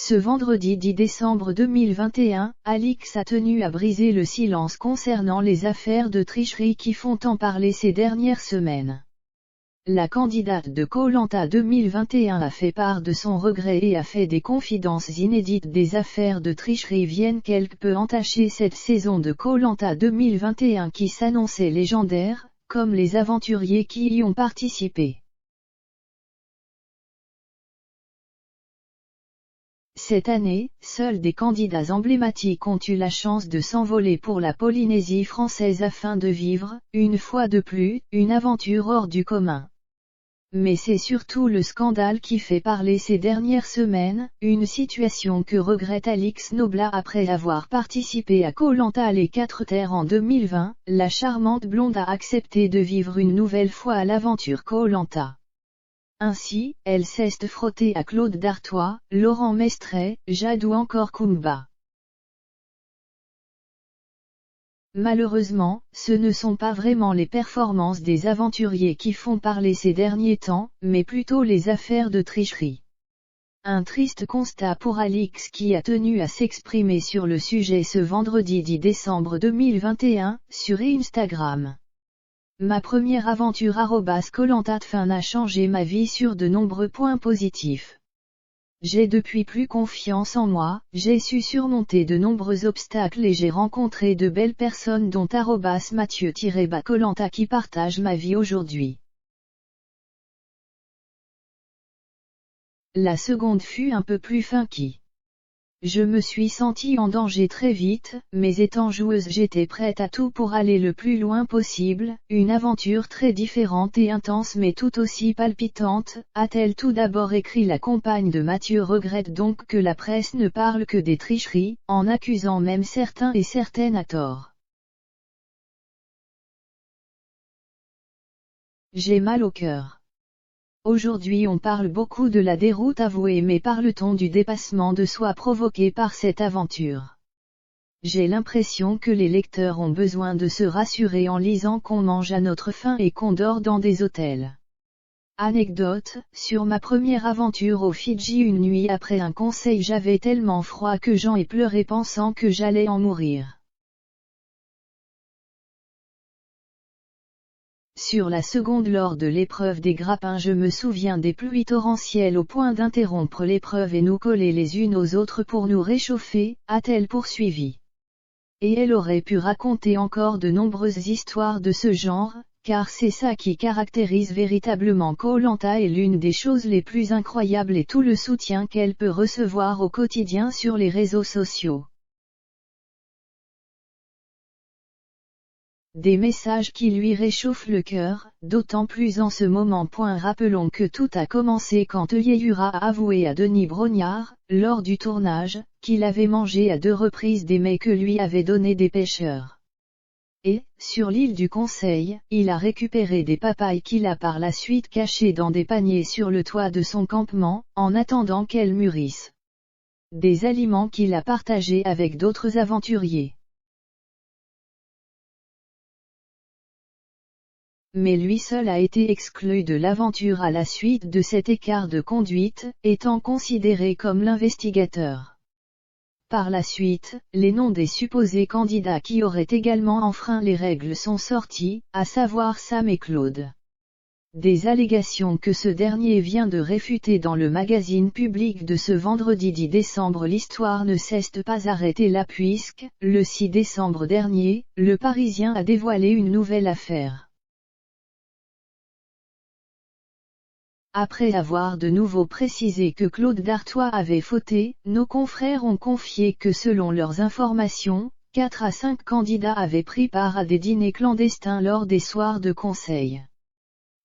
Ce vendredi 10 décembre 2021, Alix a tenu à briser le silence concernant les affaires de tricherie qui font tant parler ces dernières semaines. La candidate de Koh-Lanta 2021 a fait part de son regret et a fait des confidences inédites. Des affaires de tricherie viennent quelque peu entacher cette saison de Koh-Lanta 2021 qui s'annonçait légendaire, comme les aventuriers qui y ont participé. Cette année, seuls des candidats emblématiques ont eu la chance de s'envoler pour la Polynésie française afin de vivre, une fois de plus, une aventure hors du commun. Mais c'est surtout le scandale qui fait parler ces dernières semaines, une situation que regrette Alix Noblat après avoir participé à Koh-Lanta les 4 terres en 2020, la charmante blonde a accepté de vivre une nouvelle fois à l'aventure Koh-Lanta. Ainsi, elle s'est frottée à Claude Dartois, Laurent Mestret, Jade ou encore Kumba. Malheureusement, ce ne sont pas vraiment les performances des aventuriers qui font parler ces derniers temps, mais plutôt les affaires de tricherie. Un triste constat pour Alix qui a tenu à s'exprimer sur le sujet ce vendredi 10 décembre 2021, sur Instagram. Ma première aventure @Koh-Lanta a changé ma vie sur de nombreux points positifs. J'ai depuis plus confiance en moi, j'ai su surmonter de nombreux obstacles et j'ai rencontré de belles personnes dont @Mathieu-Koh-Lanta qui partagent ma vie aujourd'hui. La seconde fut un peu plus funky. Je me suis sentie en danger très vite, mais étant joueuse j'étais prête à tout pour aller le plus loin possible, une aventure très différente et intense mais tout aussi palpitante, a-t-elle tout d'abord écrit. La compagne de Mathieu regrette donc que la presse ne parle que des tricheries, en accusant même certains et certaines à tort. J'ai mal au cœur. Aujourd'hui on parle beaucoup de la déroute avouée mais parle-t-on du dépassement de soi provoqué par cette aventure? J'ai l'impression que les lecteurs ont besoin de se rassurer en lisant qu'on mange à notre faim et qu'on dort dans des hôtels. Anecdote, sur ma première aventure aux Fidji une nuit après un conseil j'avais tellement froid que j'en ai pleuré pensant que j'allais en mourir. Sur la seconde lors de l'épreuve des grappins je me souviens des pluies torrentielles au point d'interrompre l'épreuve et nous coller les unes aux autres pour nous réchauffer, a-t-elle poursuivi. Et elle aurait pu raconter encore de nombreuses histoires de ce genre, car c'est ça qui caractérise véritablement Koh-Lanta et l'une des choses les plus incroyables est tout le soutien qu'elle peut recevoir au quotidien sur les réseaux sociaux. Des messages qui lui réchauffent le cœur, d'autant plus en ce moment. Rappelons que tout a commencé quand Yeura a avoué à Denis Brognard, lors du tournage, qu'il avait mangé à 2 reprises des mets que lui avaient donnés des pêcheurs. Et, sur l'île du Conseil, il a récupéré des papayes qu'il a par la suite cachées dans des paniers sur le toit de son campement, en attendant qu'elles mûrissent. Des aliments qu'il a partagés avec d'autres aventuriers. Mais lui seul a été exclu de l'aventure à la suite de cet écart de conduite, étant considéré comme l'investigateur. Par la suite, les noms des supposés candidats qui auraient également enfreint les règles sont sortis, à savoir Sam et Claude. Des allégations que ce dernier vient de réfuter dans le magazine Public de ce vendredi 10 décembre. L'histoire ne s'est pas arrêtée là puisque, le 6 décembre dernier, le Parisien a dévoilé une nouvelle affaire. Après avoir de nouveau précisé que Claude Dartois avait fauté, nos confrères ont confié que selon leurs informations, 4 à 5 candidats avaient pris part à des dîners clandestins lors des soirs de conseil.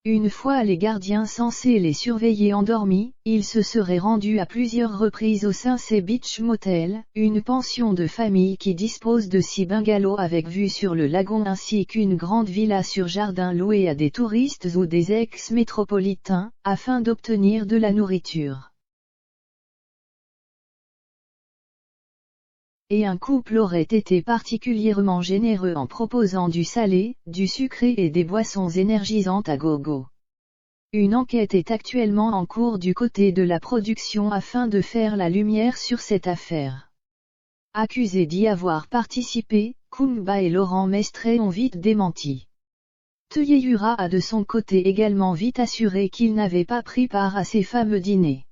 Une fois les gardiens censés les surveiller endormis, ils se seraient rendus à plusieurs reprises au Sunset Beach Motel, une pension de famille qui dispose de 6 bungalows avec vue sur le lagon ainsi qu'une grande villa sur jardin louée à des touristes ou des ex-métropolitains, afin d'obtenir de la nourriture. Et un couple aurait été particulièrement généreux en proposant du salé, du sucré et des boissons énergisantes à gogo. Une enquête est actuellement en cours du côté de la production afin de faire la lumière sur cette affaire. Accusés d'y avoir participé, Kumba et Laurent Mestre ont vite démenti. Teyeyura a de son côté également vite assuré qu'il n'avait pas pris part à ces fameux dîners.